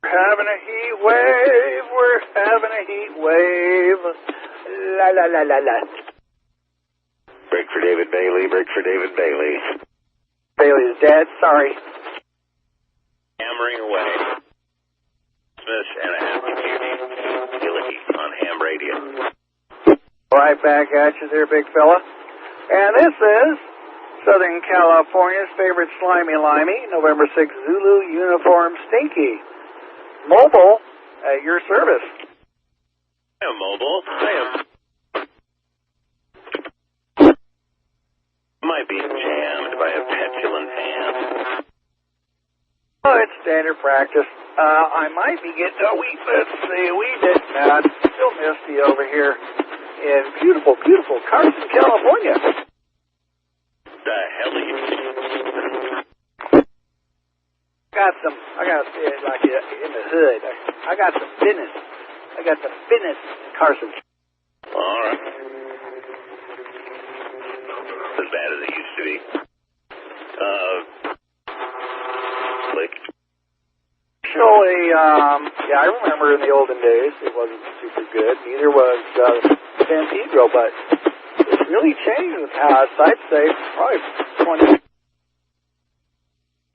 Having a heat wave, we're having a heat wave. La la la la la. Break for David Bailey, break for David Bailey. Bailey is dead, sorry. Hammering away. Christmas and a happy beauty. Gilly on ham radio. Right back at you there, big fella. And this is Southern California's favorite slimy limey, November 6th Zulu Uniform Stinky. Mobile at your service. I am mobile. I am. Might be jammed by a petulant hand. Oh, it's standard practice. I might be getting a wee bit mad. Still misty over here in beautiful, beautiful Carson, California. The hell are you? I got like in the hood. I got some business. I got some business in Carson. All right. As bad as it used to be. Like. Actually, yeah, I remember in the olden days it wasn't super good. Neither was San Pedro, but it's really changed in the past. I'd say probably 20.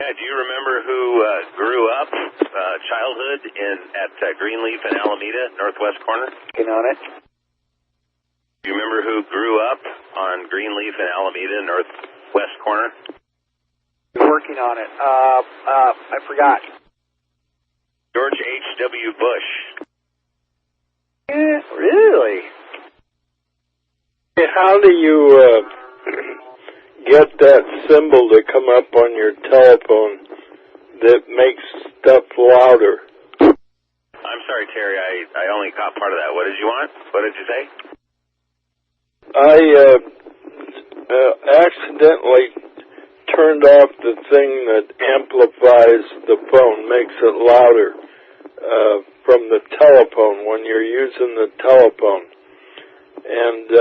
Yeah, do you remember who grew up childhood at Greenleaf and Alameda, northwest corner? Working on it. Do you remember who grew up on Greenleaf and Alameda, northwest corner? Working on it. I forgot. George H.W. Bush. Yeah, really? How do you get that symbol to come up on your telephone that makes stuff louder? I'm sorry, Terry, I only caught part of that. What did you want? What did you say? I accidentally turned off the thing that amplifies the phone, makes it louder from the telephone when you're using the telephone. And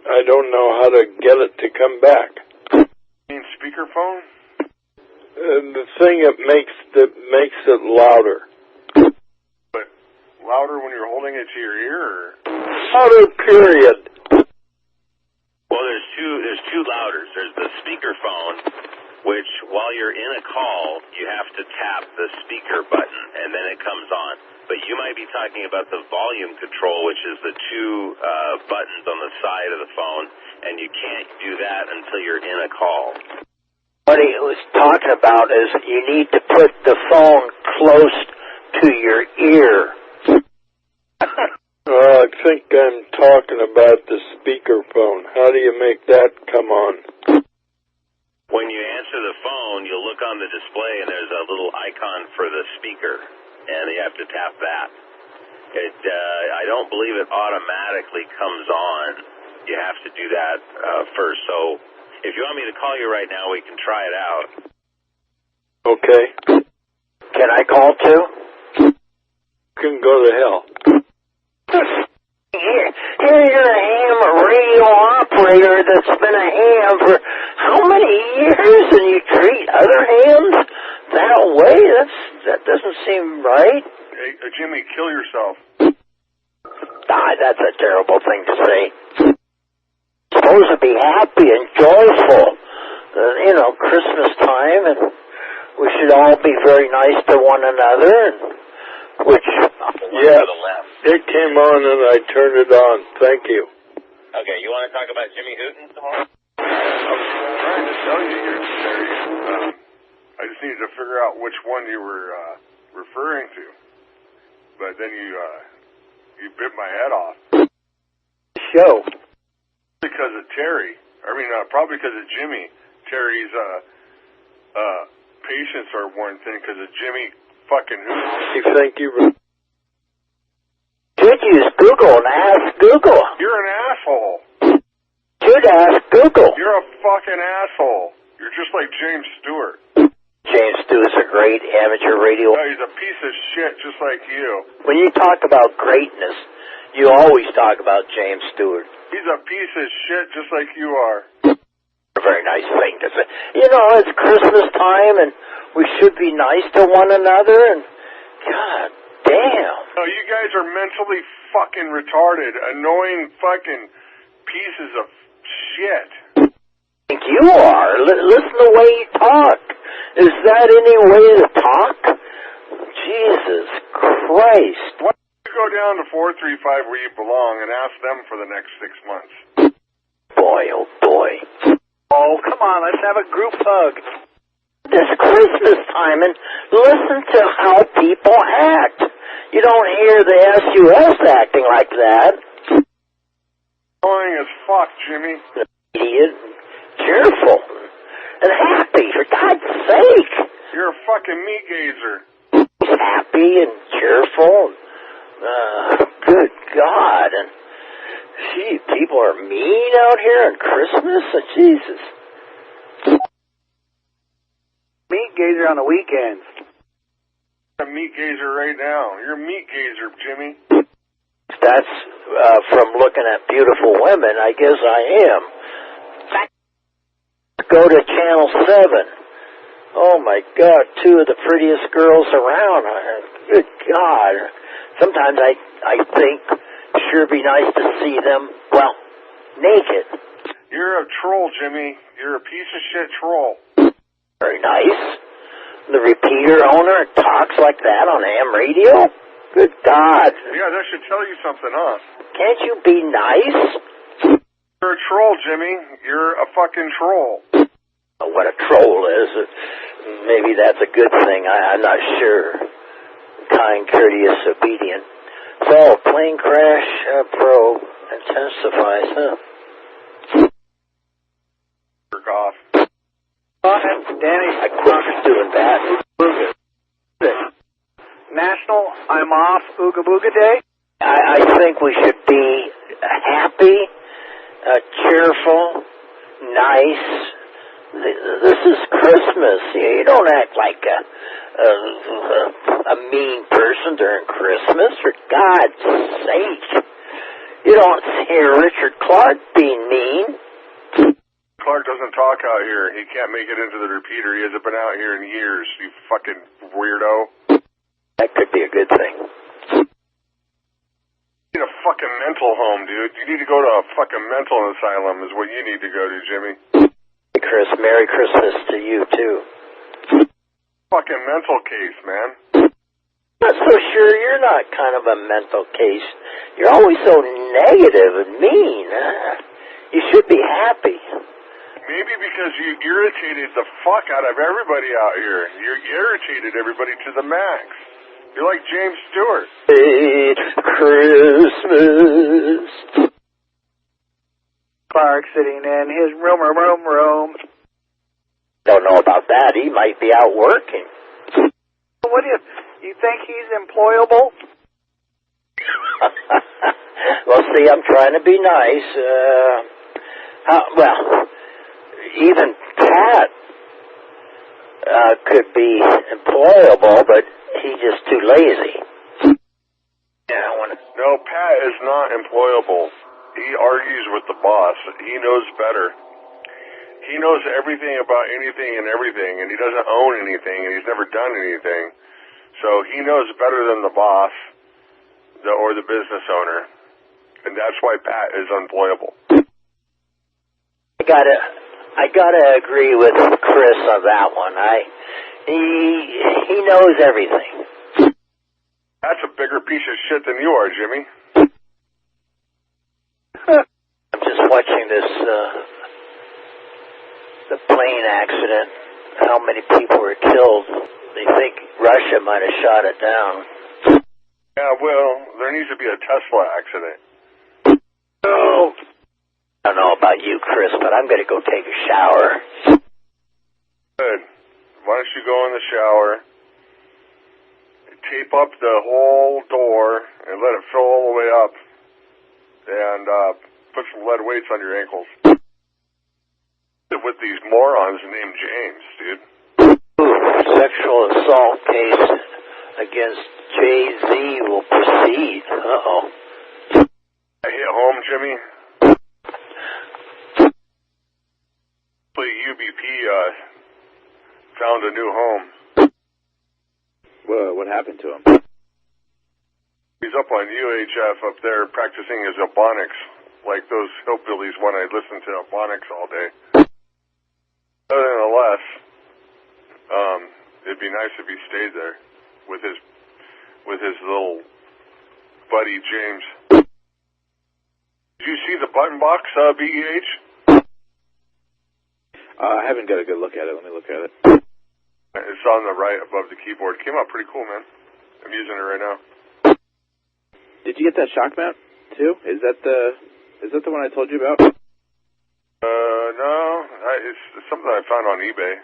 I don't know how to get it to come back. You mean speakerphone? The thing that makes it louder. But louder when you're holding it to your ear? Or? Louder, period. Well, there's two louders. There's the speakerphone, which while you're in a call, you have to tap the speaker button, and then it comes on. But you might be talking about the volume control, which is the two buttons on the side of the phone, and you can't do that until you're in a call. What he was talking about is you need to put the phone close to your ear. I think I'm talking about the speakerphone. How do you make that come on? When you answer the phone, you'll look on the display, and there's a little icon for the speaker, and you have to tap that. I don't believe it automatically comes on. You have to do that first. So if you want me to call you right now, we can try it out. Okay. Can I call too? You can go to hell. Here you're a ham radio operator that's been a ham for how many years, and you treat other hams that way? That doesn't seem right. Hey, Jimmy, kill yourself. That's a terrible thing to say. Supposed to be happy and joyful, Christmas time, and we should all be very nice to one another, Yes, it came on and I turned it on. Thank you. Okay, you want to talk about Jimmy Hooten some more? I'm trying to tell you here, Terry. I just needed to figure out which one you were referring to. But then you bit my head off. Show. Because of Terry. Probably because of Jimmy. Terry's patients are one thing because of Jimmy fucking Hooten. Thank you. should use Google and ask Google. You're an asshole. Should ask Google. You're a fucking asshole. You're just like James Stewart. James Stewart's a great amateur radio. No, he's a piece of shit just like you. When you talk about greatness, you always talk about James Stewart. He's a piece of shit just like you are. A very nice thing to say. You know, it's Christmas time, and we should be nice to one another, and Oh, you guys are mentally fucking retarded, annoying fucking pieces of shit. I think you are. Listen to the way you talk. Is that any way to talk? Jesus Christ. Why don't you go down to 435 where you belong and ask them for the next 6 months? Boy, oh boy. Oh, come on, let's have a group hug. This Christmas time, and listen to how people act. You don't hear the SUS acting like that. Annoying as fuck, Jimmy. Idiot. Cheerful. And happy, for God's sake. You're a fucking meat gazer. Happy and cheerful. Good God. And gee, people are mean out here on Christmas? Jesus. Meat gazer on the weekends. A meat gazer right now. You're a meat gazer, Jimmy. That's from looking at beautiful women. I guess I am. Go to Channel 7. Oh, my God, two of the prettiest girls around. Good God. Sometimes I think sure be nice to see them, well, naked. You're a troll, Jimmy. You're a piece of shit troll. Very nice. The repeater owner talks like that on ham radio? Good God. Yeah, that should tell you something, huh? Can't you be nice? You're a troll, Jimmy. You're a fucking troll. What a troll is, maybe that's a good thing. I'm not sure. Kind, courteous, obedient. So, plane crash probe intensifies, huh? Jerk off. Danny, I quit doing that. National I'm Off Ooga Booga Day. I think we should be happy, cheerful, nice. This is Christmas. You don't act like a mean person during Christmas, for God's sake. You don't hear Richard Clark being mean. Clark doesn't talk out here. He can't make it into the repeater. He hasn't been out here in years, you fucking weirdo. That could be a good thing. You need a fucking mental home, dude. You need to go to a fucking mental asylum is what you need to go to, Jimmy. Hey, Chris, Merry Christmas to you, too. Fucking mental case, man. I'm not so sure you're not kind of a mental case. You're always so negative and mean. You should be happy. Maybe because you irritated the fuck out of everybody out here. You irritated everybody to the max. You're like James Stewart. Hey, Christmas. Clark sitting in his room. Don't know about that. He might be out working. What do you think he's employable? Well, see, I'm trying to be nice. Well, even Pat could be employable, but he's just too lazy. Yeah, No, Pat is not employable. He argues with the boss. He knows better. He knows everything about anything and everything, and he doesn't own anything, and he's never done anything. So he knows better than the boss or the business owner, and that's why Pat is unemployable. I gotta agree with Chris on that one. He knows everything. That's a bigger piece of shit than you are, Jimmy. I'm just watching this, the plane accident. How many people were killed? They think Russia might have shot it down. Yeah, well, there needs to be a Tesla accident. Oh. I don't know about you, Chris, but I'm going to go take a shower. Good. Why don't you go in the shower, tape up the whole door, and let it fill all the way up, and put some lead weights on your ankles. With these morons named James, dude. Sexual assault case against Jay-Z will proceed. Uh-oh. I hit home, Jimmy. UBP found a new home. What happened to him? He's up on UHF up there practicing his Ebonics, like those hillbillies when I listen to Ebonics all day. Nonetheless, it'd be nice if he stayed there with his little buddy James. Did you see the button box, BEH? I haven't got a good look at it. Let me look at it. It's on the right above the keyboard. Came out pretty cool, man. I'm using it right now. Did you get that shock mount too? Is that the one I told you about? No. It's something I found on eBay.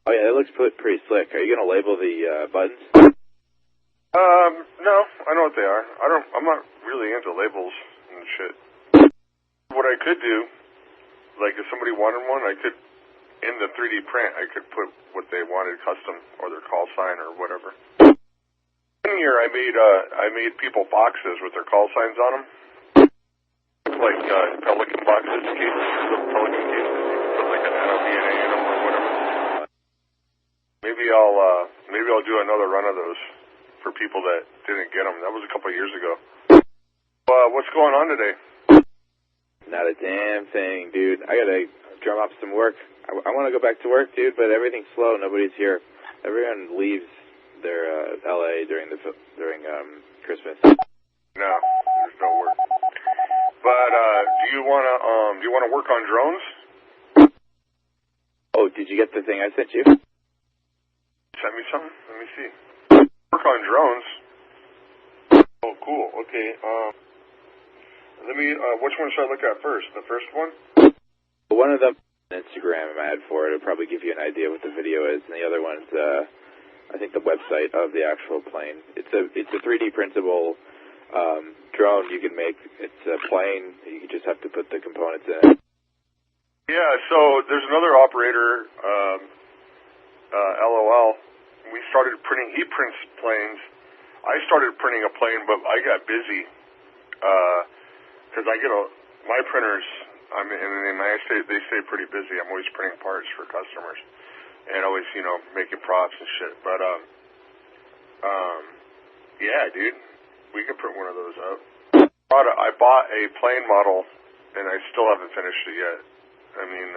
Oh yeah, it looks pretty slick. Are you gonna label the buttons? No. I know what they are. I'm not really into labels and shit. What I could do, like if somebody wanted one, I could, in the 3D print, I could put what they wanted custom or their call sign or whatever. One year I made people boxes with their call signs on them, like Pelican boxes, little Pelican cases. You can put like an DNA in them or whatever. Maybe I'll do another run of those for people that didn't get them. That was a couple of years ago. What's going on today? Not a damn thing, dude. I gotta drum up some work. I want to go back to work, dude, but everything's slow. Nobody's here. Everyone leaves their LA during Christmas. No, there's no work. But do you wanna work on drones? Oh, did you get the thing I sent you? Send me something. Let me see. Work on drones. Oh, cool. Okay. Let me. Which one should I look at first? The first one. One of them, Instagram ad for it. It'll probably give you an idea what the video is, and the other one's, I think, the website of the actual plane. It's a 3D printable drone you can make. It's a plane. You just have to put the components in it. Yeah. So there's another operator, LOL. We started printing. He prints planes. I started printing a plane, but I got busy because I get my printers. They stay pretty busy. I'm always printing parts for customers, and always, making props and shit. But yeah, dude, we could print one of those up. I bought a plane model, and I still haven't finished it yet. I mean,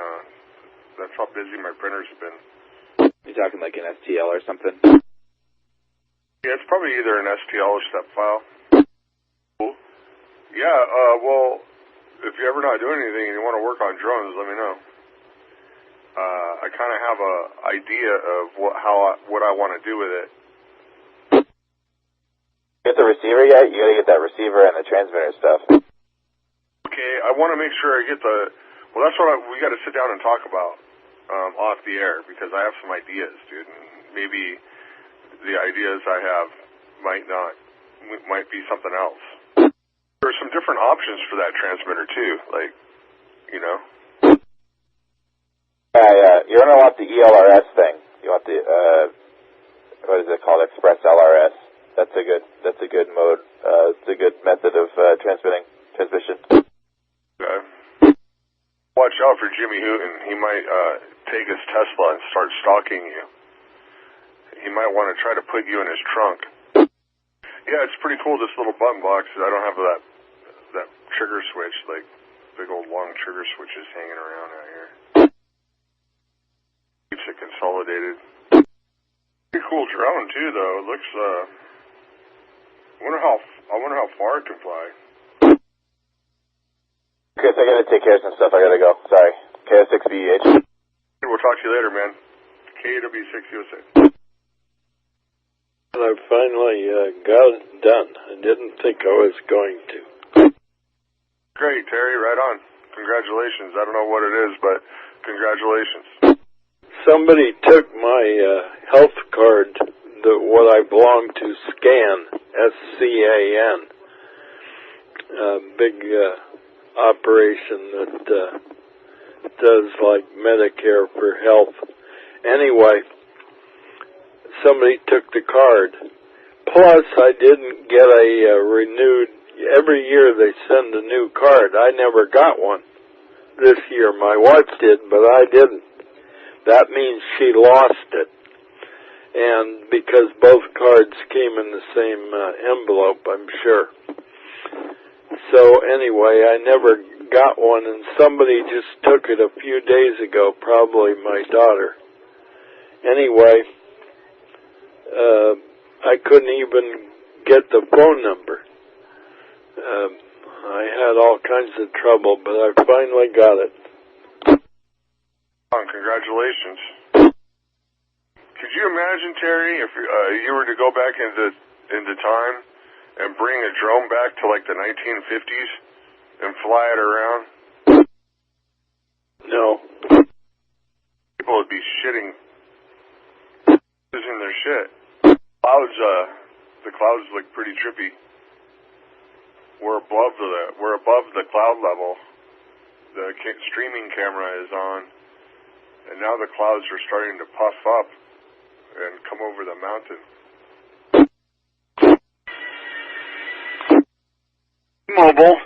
that's how busy my printers have been. You talking like an STL or something? Yeah, it's probably either an STL or step file. Cool. Yeah. Well, if you're ever not doing anything and you want to work on drones, let me know. I kind of have a idea of what I want to do with it. Get the receiver yet? You gotta get that receiver and the transmitter stuff. Okay, I want to make sure I get the. Well, that's what we got to sit down and talk about off the air, because I have some ideas, dude. And maybe the ideas I have might be something else. There's some different options for that transmitter too, like, Yeah. You're gonna want the ELRS thing. You want the what is it called? Express LRS. That's a good mode. It's a good method of transmission. Okay. Watch out for Jimmy Hooten. He might take his Tesla and start stalking you. He might want to try to put you in his trunk. Yeah, it's pretty cool, this little button box. I don't have that trigger switch, like big old long trigger switches hanging around out here. Keeps it consolidated. Pretty cool drone too, though. It looks. I wonder how far it can fly. Chris, I gotta take care of some stuff. I gotta go. Sorry. KS6BH. We'll talk to you later, man. KW6USA. I finally got it done. I didn't think I was going to. Great, Terry. Right on. Congratulations. I don't know what it is, but congratulations. Somebody took my health card, what I belong to, SCAN, SCAN, big operation that does like Medicare for health. Anyway, somebody took the card. Plus, I didn't get a renewed. Every year they send a new card. I never got one this year. My wife did, but I didn't. That means she lost it. and because both cards came in the same envelope, I'm sure. So anyway, I never got one, and somebody just took it a few days ago, probably my daughter. Anyway, I couldn't even get the phone number. I had all kinds of trouble, but I finally got it. Congratulations. Could you imagine, Terry, if you were to go back into time and bring a drone back to like the 1950s and fly it around? No. People would be losing their shit. The clouds look pretty trippy. We're above the cloud level. The streaming camera is on, and now the clouds are starting to puff up and come over the mountain. Mobile.